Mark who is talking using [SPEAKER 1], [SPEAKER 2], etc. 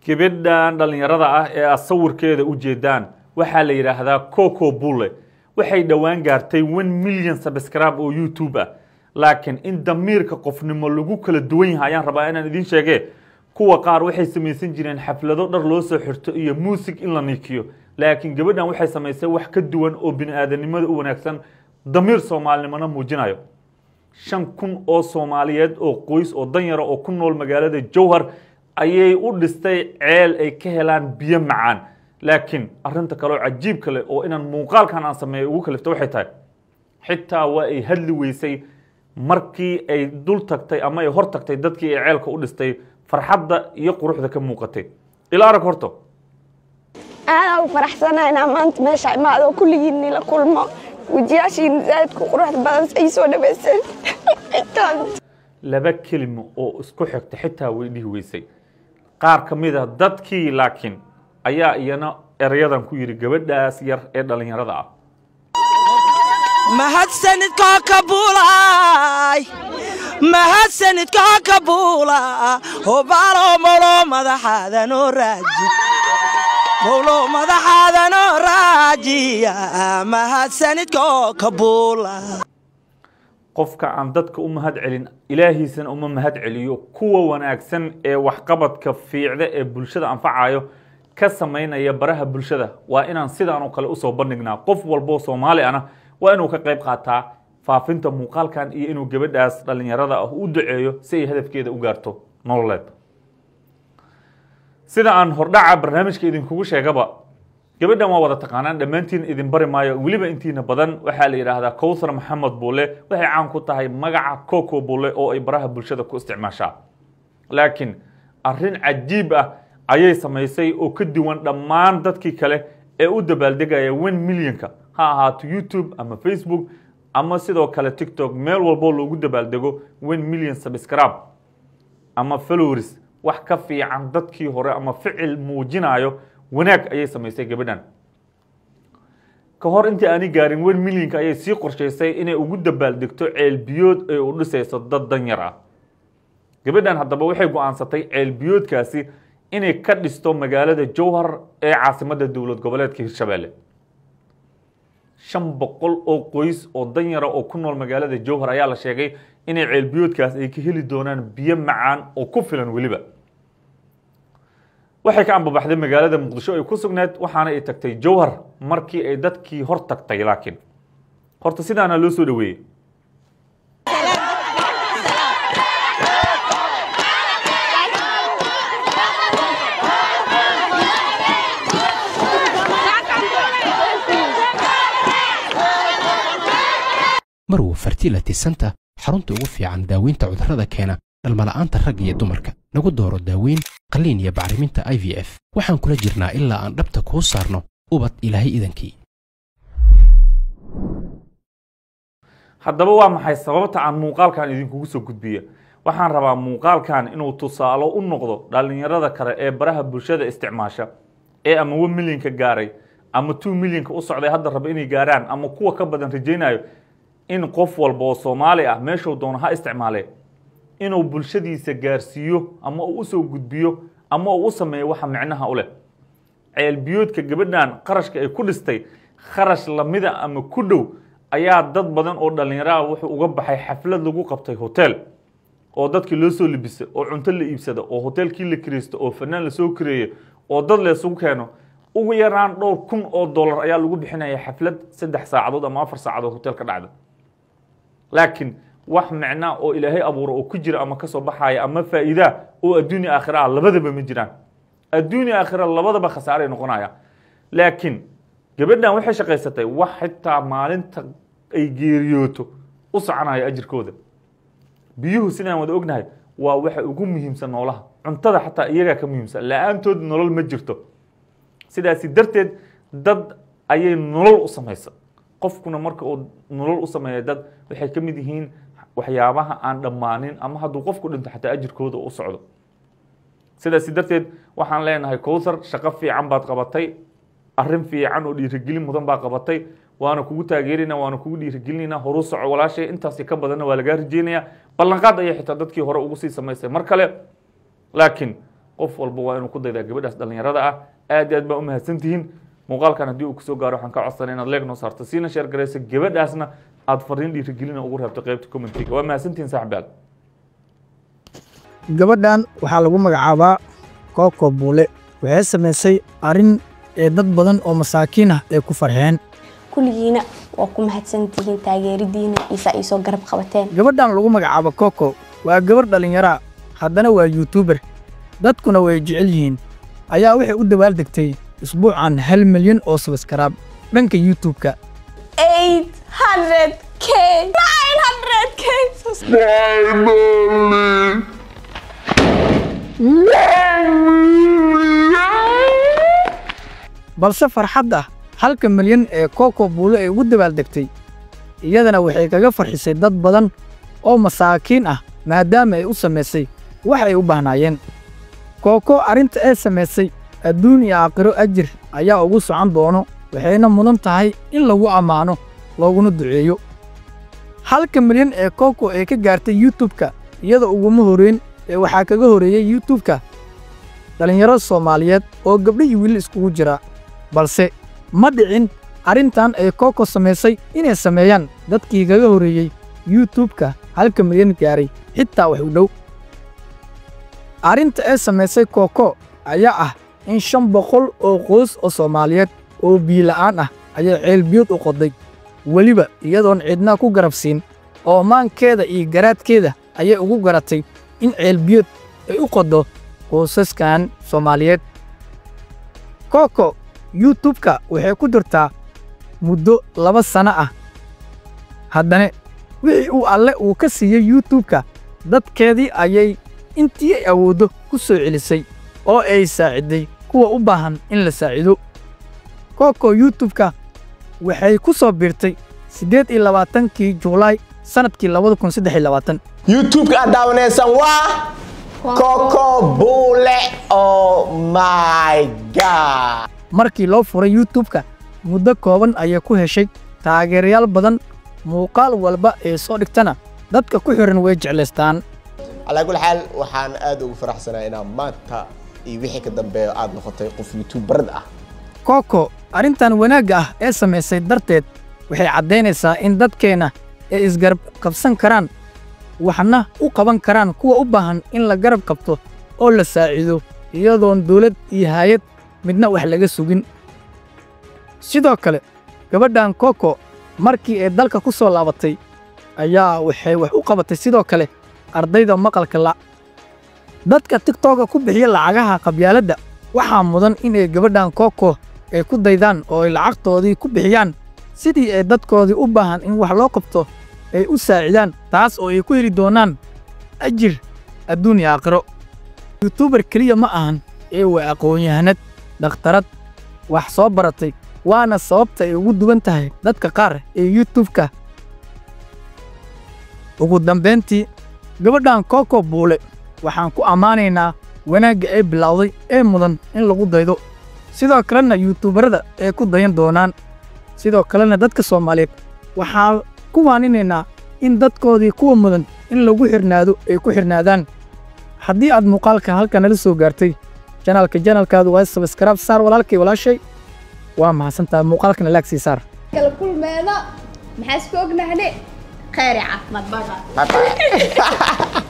[SPEAKER 1] gabadhan dhalinyarada ah ee asawirkeeda u jeedaan waxaa la yiraahdaa Coco Bulle waxay dhawaan gaartay 1 million subscribe oo YouTube ah laakiin in damiirka qofnimo lagu kala duwan yahay ayaan rabaa inaan idin sheegay kuwa qaar waxay sameeysan jireen xaflado dhar loo soo xirto iyo music in la nikiyo laakiin gabadhan waxay sameysay wax ka duwan oo bini'aadanimada u wanaagsan damiir Soomaalinimada muujinayo 5,000 oo Soomaaliyeed oo qoys oo danyaro oo ku nool magaalada Jowhar ayay u dhistay ceel ay ka helaan biyo macaan laakiin arinta kale oo cajiib kale oo inaan muuqaalkan aan sameeyo ugu kalifto waxay tahay xitaa waa ay hadli weysay markii ay dul tagtay ama ay hor tagtay dadkii ay ceelka u dhistay farxadda iyo quruxda ka muuqatay ila arag horto
[SPEAKER 2] أنا فرحسنا أنا ما أنت ماشي ما هذا كل يني لكل ما وجياشي زاد كقرحت بس أي سودا بس
[SPEAKER 1] laba kelimo oo isku xigta xitaa way dhihi weysay qaar kamid ah dadkii laakiin ayaa iyana erayadan ku yiri gabadhaas yar ee dhalinyarada ah
[SPEAKER 3] mahadsanidka kabula hobalo molo madaxaada no raajiya mahadsanidka kabula
[SPEAKER 1] qofka aan dadka u mahad celin ilaahiisana uma mahad celiyo kuwa wanaagsan ee wax qabadka fiicda ee bulshada anfacayo ka sameynaya baraha bulshada waa inaan sidaan oo kale u soo bandhignaa qof walbo Soomaali ana waa inuu ka qayb qaataa faafinta muuqaalkan iyo inuu gabadhaas dhalinyarada ah u duceeyo si ay hadafkeeda u gaarto nololeed sida aan hordhaca barnaamijka idin kugu sheegaba gabadhan waa wada taqaanaan dhamaantiin idin bari maayo waliba intiina badan waxa la yiraahdaa Kawthar Maxamed Bulle waxay caan ku tahay magaca Coco Bulle oo ay baraha bulshada ku isticmaashaa laakiin arrin cajiib ah ayay sameysay oo ka duwan dhammaan dadkii kale ee u dabaaldegaya 1 millionka ha ahaato YouTube ama Facebook ama sidoo kale TikTok meel walbo loogu dabaaldego 1 million subscribe ama followers wax ka fiican dadkii hore ama ficil muujinayo wanaag ayay sameysay gabadhan ka hor intii aan gaarin 1 millionka ayay si qorsheysay inay ugu dabaaldegto ceel biyood ay u dhisayso dad danyar ah gabadhan haddaba waxay go'aansatay ceel biyoodkaasi inay ka dhisto magaalada Jowhar ee caasimadda dawlad goboleedka Hirshabelle 500 oo qoys oo danyar oo ku nool magaalada Jowhar ayaa la sheegay inay ceel biyoodkaas ay ka heli doonaan biyo macaan oo ku filan waliba waxay ka ambabaxday magaalada Muqdisho ay ku sugnayd waxaana ay tagtay Jowhar markii ay dadkii hor tagtay laakiin horta sidaana loo soo dhaweeyay
[SPEAKER 4] marwo fertility center xarunta ugu fiican daaweynta cudurrada keena dhalmala'aanta rag iyo dumarka nagu dooro daaweyn qaliin iyo bacriminta IVF waxaan kula jirnaa ilaa aan dhabta kuu saarno ubad ilaahay idankii
[SPEAKER 1] haddaba waa maxay sababta aan muuqaalkan idinkugu soo gudbiyo waxaan rabaa muuqaalkan inuu tusaalo u noqdo dhalinyarada kale ee baraha bulshada isticmaasha ee ama 1 millionka gaaray ama 2 millionka u socday hadda raba inay gaaraan ama kuwa ka badan rajaynayo in qof walba oo Soomaali ah meeshuu doono ha isticmaalee inuu bulshadiisa gaarsiiyo ama uu soo gudbiyo ama uu sameeyo waxa macnaha u leh ceel biyoodka gabadhan qarashka ay ku dhistay kharash lamida ama ku dhow ayaa dad badan oo dhalinyaro ah wuxuu uga baxay xaflad lagu qabtay hotel oo dadkii loo soo libisay oo cunto la iibsado oo hotelkii la kireysto oo fanaan la soo kireeyo oo dad la isugu keeno ugu yaraan dhowr kun oo dollar ayaa lagu bixinaya xaflad 3 saacadood ama 4 saacadood hotelka dhacda laakiin wax macna oo ilaahay abuuro oo ku jira ama ka soo baxaya ama faa'iido oo adduun iyo aakhira labadaba ma jiraan adduun iyo aakhira labadaba khasaare noqonaya laakiin gabadhan waxay shaqaysatay wax xitaa maalinta ay geeriyooto u soconaya ajirkooda biyuhu sidaan wada ognahay waa waxa ugu muhiimsan noolaha cuntada xataa iyaga ka muhiimsan la'aantood nolol ma jirto sidaasi darteed dad ayay nolol u sameysay qofkuna marka uu nolol u sameeyo dad waxay ka mid yihiin waxyaabaha aan dhamaanin ama hadduu qofku dhinto xataa ajirkooda u socdo sidaasi darteed waxaan leenahay Kawthar shaqo fiican baad qabatay arrin fiican oo dhiirigelin mudan baad qabatay waana kugu taageerinaa waana kugu dhiirigelinaa horu soco walaashay intaas ka badanna waa laga rajeenayaa ballanqaad ay xitaa dadkii hore ugu sii sameysay mar kale laakiin qof walba waa inuu ku daydaa gabadhaas dhalinyarada ah aad iyo aad baa u mahadsantihiin muuqaalkan haddii uu kusoo gaaro waxaan ka codsanay inaad leeg noo saarto siina sheer garaysa gabadhaasna aad fariin dhiirigelina ugu reebto qaybta commentiga waa mahadsantihiin saaxiibayaal
[SPEAKER 5] gabadhan waxaa lagu magacaabaa Coco Buule waxay samaysay arin ee dad badan oo masaakiin ah ay ku farxeen
[SPEAKER 6] kulligiina waa ku mahadsantihiin taageeridiina iyo soo garab qabateen
[SPEAKER 5] gabadhan lagu magacaabo Coco waa gabar dhalinyaro haddana waa YouTuber dadkuna way jecel yihiin ayaa waxay u dabaaldegtay isbuucan 1 milyan oo subscribe dhanka YouTube-ka
[SPEAKER 6] 800k 900k
[SPEAKER 5] balse farxadda 1 milyan ee Coco Buule ay ugu dabaaldegtay iyadana waxay kaga farxisay dad badan oo masaakiin ah maadaama ay u samaysay wax ay u baahnaayeen Coco arinta ay samaysay adduun iyo aakhiro ajir ayaa ugu socon doono waxayna mudan tahay in lagu amaano looguna duceeyo 1 milyan ee Coco ay ka gaartay YouTube-ka iyada uguma horeyn ee waxaa kaga horeeyay YouTube-ka dhalinyaro Soomaaliyeed oo gabdho iyo wiil iskugu jira balse ma dhicin arintan ay Coco samaysay inay sameeyaan dadkii kaga horeeyay YouTube-ka 1 milyan gaaray xitaa wax u dhow arinta ay samaysay Coco ayaa ah in 500 oo qoys oo Soomaaliyeed oo biyo la'aan ah ayaa ceel biyood u qoday waliba iyadoon cidna ku garabsiin oo maankeeda iyo garaadkeeda ayay ugu garatay in ceel biyood ay u qodo qoysaskan Soomaaliyeed Coco YouTube-ka waxay ku jirtaa muddo 2 sano ah haddana wixii uu alle uu ka siiyay YouTube-ka dadkeedii ayay intii ay awoodo ku soo celisay oo ay saaciday kuwa u baahan in la saacido Coco YouTube-ka waxay ku soo biirtay 28kii July sanadkii 2023
[SPEAKER 7] YouTube-ka aad daawanaysan waa Coco Buule oh my god
[SPEAKER 5] markii loo furay YouTube-ka muddo kooban ayay ku heshay taageerayaal badan muuqaal walba ee soo dhigtana dadka ku xiran way jecleystaan
[SPEAKER 7] على كل حال waxaan aad ugu faraxsanahay inaan maanta iyo wixii ka dambeeyo aad noqotay qof YouTuber ah
[SPEAKER 5] Coco arintan wanaagga ah ee samaysay darteed waxay cadeynaysaa in dadkeena ay isgarab qabsan karaan waxna u qaban karaan kuwa u baahan in la garab qabto oo la saacido iyadoon dawlad iyo hay'ad midna wax laga sugin sidoo kale gabadhan Coco markii ay dalka ku soo laabatay ayaa waxay wax u qabatay sidoo kale ardayda maqalka la dadka TikTok ku bixiya lacagaha qabyaaladda waxaa mudan in ay gabadhan Coco ay ku daydaan oo ay lacagtoodii ku bixiyaan sidii ay dadkoodii u baahan in wax loo qabto ay u saacidaan taas oo ay ku heli doonaan ajir adduun iyo aakhiro YouTuber kaliya ma ahan ee waa aqoon-yahanad dhakhtarad wax soo baratay waana sababta ay ugu duwan tahay dadka qaar ee YouTube-ka ugu dambeyntii gabadhan Coco Buule waxaan ku amaanaynaa wanaagga ay bilowday ee mudan in lagu daydo sidoo kalena YouTuberada ay ku dayan doonaan sidoo kalena dadka Soomaaliyeed waxaan ku waaninaynaa in dadkoodii kuwa mudan in lagu xirnaado ay ku xirnaadaan haddii aad muuqaalka halkan la soo gaartay channelkaadu waa subscribe saar walaalkay walaashay waa mahadsantahay muuqaalkana like sii saar
[SPEAKER 6] kala kulmeeda maxaa isku ognahay khayr caafimaad badan
[SPEAKER 7] bye bye